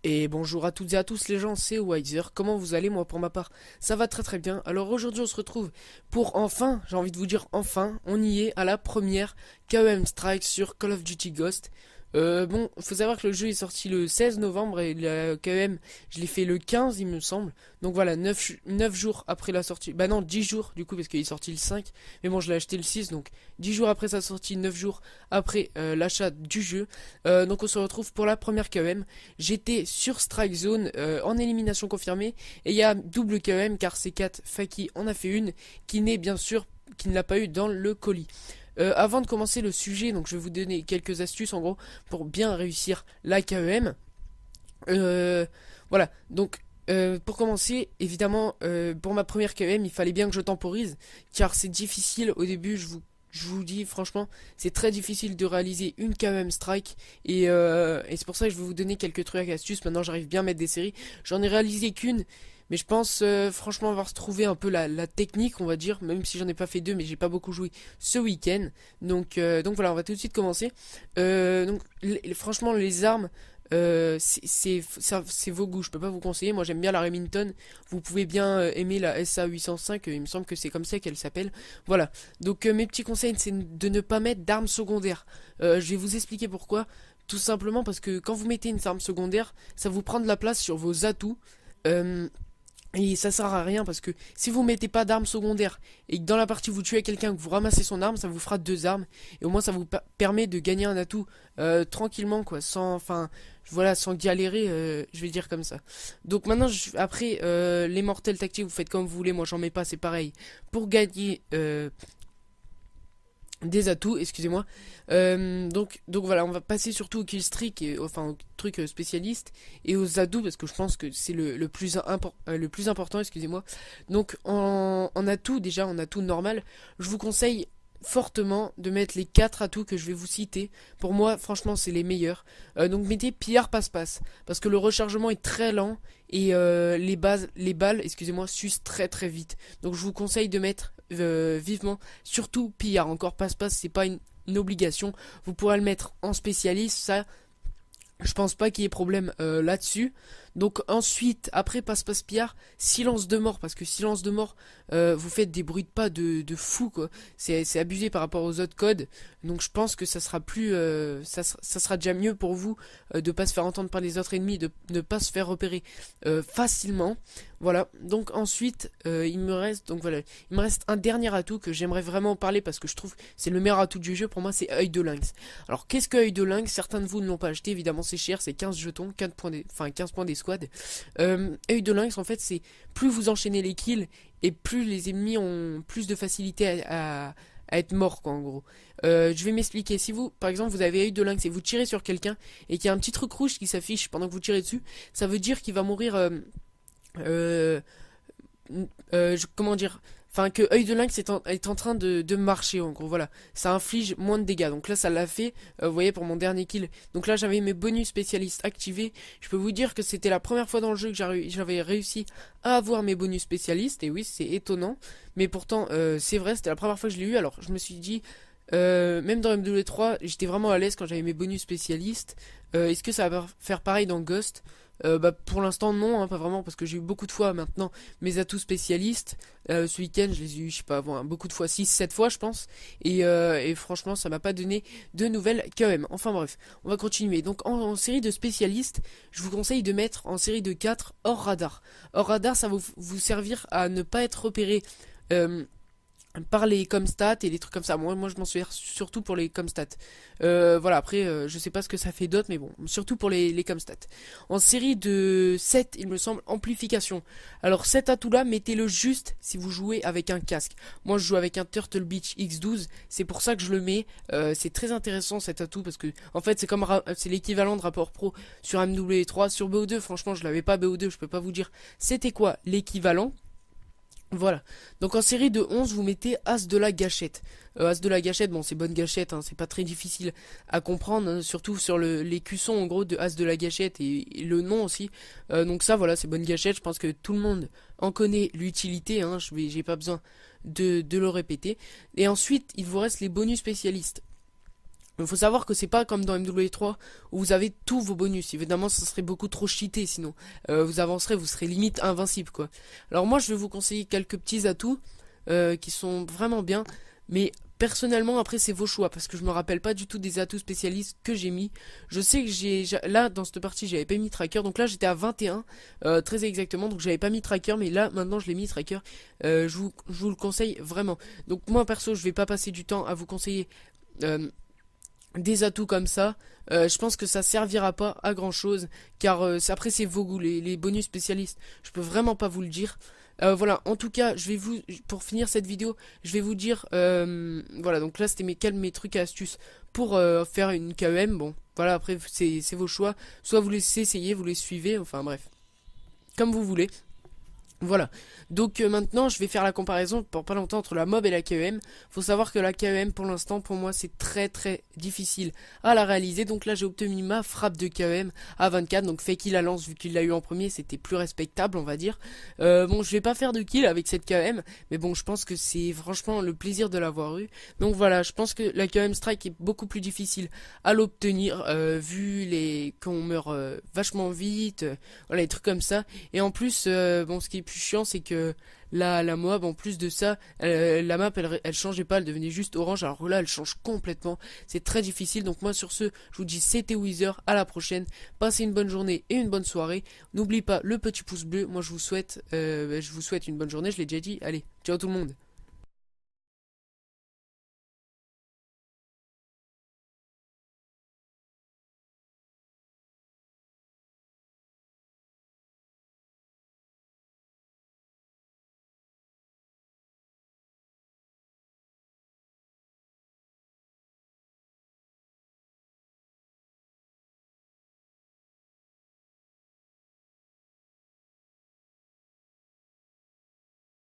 Et bonjour à toutes et à tous les gens, c'est Wiser. Comment vous allez? Moi pour ma part, ça va très très bien. Alors aujourd'hui on se retrouve pour enfin, j'ai envie de vous dire enfin, on y est à la première KEM Strike sur Call of Duty Ghost. Bon, faut savoir que le jeu est sorti le 16 novembre et la KEM, je l'ai fait le 15 il me semble. Donc voilà, 9 jours après la sortie. Bah non, 10 jours du coup parce qu'il est sorti le 5. Mais bon, je l'ai acheté le 6, donc 10 jours après sa sortie, 9 jours après l'achat du jeu. Donc on se retrouve pour la première KEM. J'étais sur Strike Zone en élimination confirmée. Et il y a double KEM car C4 Faki en a fait une qui n'est bien sûr, qui ne l'a pas eu dans le colis. Avant de commencer le sujet, donc je vais vous donner quelques astuces en gros pour bien réussir la KEM. Voilà, donc pour commencer, évidemment, pour ma première KEM, il fallait bien que je temporise, car c'est difficile au début, je vous dis franchement, c'est très difficile de réaliser une KEM strike, et c'est pour ça que je vais vous donner quelques trucs et astuces. Maintenant j'arrive bien à mettre des séries, j'en ai réalisé qu'une. Mais je pense franchement avoir trouvé un peu la technique, on va dire, même si j'en ai pas fait deux, mais j'ai pas beaucoup joué ce week-end. Donc voilà, on va tout de suite commencer. Franchement, les armes, c'est vos goûts, je peux pas vous conseiller. Moi j'aime bien la Remington, vous pouvez bien aimer la SA805, il me semble que c'est comme ça qu'elle s'appelle. Voilà, donc mes petits conseils, c'est de ne pas mettre d'armes secondaires. Je vais vous expliquer pourquoi. Tout simplement parce que quand vous mettez une arme secondaire, ça vous prend de la place sur vos atouts. Et ça sert à rien parce que si vous mettez pas d'armes secondaires et que dans la partie vous tuez quelqu'un, que vous ramassez son arme, ça vous fera deux armes. Et au moins ça vous permet de gagner un atout tranquillement quoi, sans galérer, je vais dire comme ça. Donc maintenant après les mortels tactiques vous faites comme vous voulez, moi j'en mets pas, c'est pareil. Pour gagner des atouts, excusez-moi. Donc voilà, on va passer surtout au kill streak, enfin au truc spécialiste et aux atouts parce que je pense que c'est le plus important, excusez-moi. Donc en atout, déjà en atout normal, je vous conseille fortement de mettre les 4 atouts que je vais vous citer. Pour moi, franchement, c'est les meilleurs. Donc mettez pillard passe-passe parce que le rechargement est très lent et les balles, excusez-moi, s'usent très très vite. Donc je vous conseille de mettre vivement, surtout pillard. Encore passe-passe, c'est pas une obligation. Vous pourrez le mettre en spécialiste, ça je pense pas qu'il y ait problème là-dessus. Donc ensuite, après passe-passe pillard, silence de mort, parce que silence de mort, vous faites des bruits de pas de fou quoi. C'est abusé par rapport aux autres codes. Donc je pense que ça sera plus, ça sera déjà mieux pour vous de pas se faire entendre par les autres ennemis, de ne pas se faire repérer facilement. Voilà. Donc ensuite, il me reste un dernier atout que j'aimerais vraiment parler parce que je trouve que c'est le meilleur atout du jeu. Pour moi, c'est œil de lynx. Alors qu'est-ce que œil de lynx? Certains de vous ne l'ont pas acheté, évidemment c'est cher, c'est 15 jetons, 15 points des squads. Œil de lynx en fait c'est plus vous enchaînez les kills et plus les ennemis ont plus de facilité à être morts quoi en gros. Je vais m'expliquer. Si vous par exemple vous avez œil de lynx et vous tirez sur quelqu'un et qu'il y a un petit truc rouge qui s'affiche pendant que vous tirez dessus, ça veut dire qu'il va mourir comment dire, enfin que œil de lynx est en train de marcher en gros. Voilà, ça inflige moins de dégâts. Donc là ça l'a fait, vous voyez, pour mon dernier kill. Donc là j'avais mes bonus spécialistes activés. Je peux vous dire que c'était la première fois dans le jeu que j'avais réussi à avoir mes bonus spécialistes. Et oui, c'est étonnant, mais pourtant c'est vrai, c'était la première fois que je l'ai eu. Alors je me suis dit, même dans MW3 j'étais vraiment à l'aise quand j'avais mes bonus spécialistes. Est-ce que ça va faire pareil dans Ghost? Bah pour l'instant non, hein, pas vraiment, parce que j'ai eu beaucoup de fois maintenant mes atouts spécialistes. Ce week-end je les ai eu, je sais pas, bon, beaucoup de fois, 6-7 fois je pense. Et franchement ça m'a pas donné de nouvelles quand même. Enfin bref, on va continuer. Donc en série de spécialistes, je vous conseille de mettre en série de 4 hors radar. Hors radar, ça va vous servir à ne pas être repéré par les comstats et les trucs comme ça. Moi je m'en sers surtout pour les comstats. Voilà, après je sais pas ce que ça fait d'autre, mais bon, surtout pour les comstats. En série de 7 il me semble, amplification. Alors cet atout là, mettez-le juste si vous jouez avec un casque. Moi je joue avec un Turtle Beach X12, c'est pour ça que je le mets. C'est très intéressant cet atout parce que en fait c'est l'équivalent de rapport pro sur MW3. Sur BO2 franchement je l'avais pas, BO2 je peux pas vous dire c'était quoi l'équivalent. Voilà. Donc en série de 11 vous mettez As de la gâchette. As de la gâchette, bon c'est bonne gâchette, hein, c'est pas très difficile à comprendre, hein, surtout sur l'écusson en gros de As de la gâchette et le nom aussi. Donc ça voilà, c'est bonne gâchette, je pense que tout le monde en connaît l'utilité, hein, j'ai pas besoin de le répéter. Et ensuite, il vous reste les bonus spécialistes. Il faut savoir que c'est pas comme dans MW3 où vous avez tous vos bonus. Évidemment, ça serait beaucoup trop cheaté sinon. Vous avancerez, vous serez limite invincible quoi. Alors moi, je vais vous conseiller quelques petits atouts qui sont vraiment bien. Mais personnellement, après, c'est vos choix parce que je me rappelle pas du tout des atouts spécialistes que j'ai mis. Je sais que là, dans cette partie, j'avais pas mis tracker. Donc là, j'étais à 21, très exactement. Donc j'avais pas mis tracker. Mais là, maintenant, je l'ai mis tracker. Je vous le conseille vraiment. Donc moi, perso, je vais pas passer du temps à vous conseiller... des atouts comme ça, je pense que ça servira pas à grand chose, car après c'est vos goûts, les bonus spécialistes, je peux vraiment pas vous le dire. Voilà, en tout cas, pour finir cette vidéo, je vais vous dire, voilà, donc là c'était mes trucs et astuces pour faire une KEM, bon, voilà, après c'est vos choix, soit vous les essayez, vous les suivez, enfin bref, comme vous voulez. Voilà, donc maintenant je vais faire la comparaison pour pas longtemps entre la mob et la KEM. Faut savoir que la KEM pour l'instant pour moi c'est très très difficile à la réaliser. Donc là j'ai obtenu ma frappe de KEM à 24. Donc fait qu'il la lance vu qu'il l'a eu en premier, c'était plus respectable on va dire. Bon je vais pas faire de kill avec cette KEM, mais bon je pense que c'est franchement le plaisir de l'avoir eu. Donc voilà, je pense que la KEM Strike est beaucoup plus difficile à l'obtenir vu qu'on meurt vachement vite, voilà les trucs comme ça. Et en plus bon ce qui est plus chiant c'est que la mob en plus de ça la map elle changeait pas, elle devenait juste orange, alors là elle change complètement, c'est très difficile. Donc moi sur ce je vous dis c'était Wither, à la prochaine, passez une bonne journée et une bonne soirée, n'oubliez pas le petit pouce bleu, moi je vous souhaite une bonne journée, je l'ai déjà dit, allez ciao tout le monde.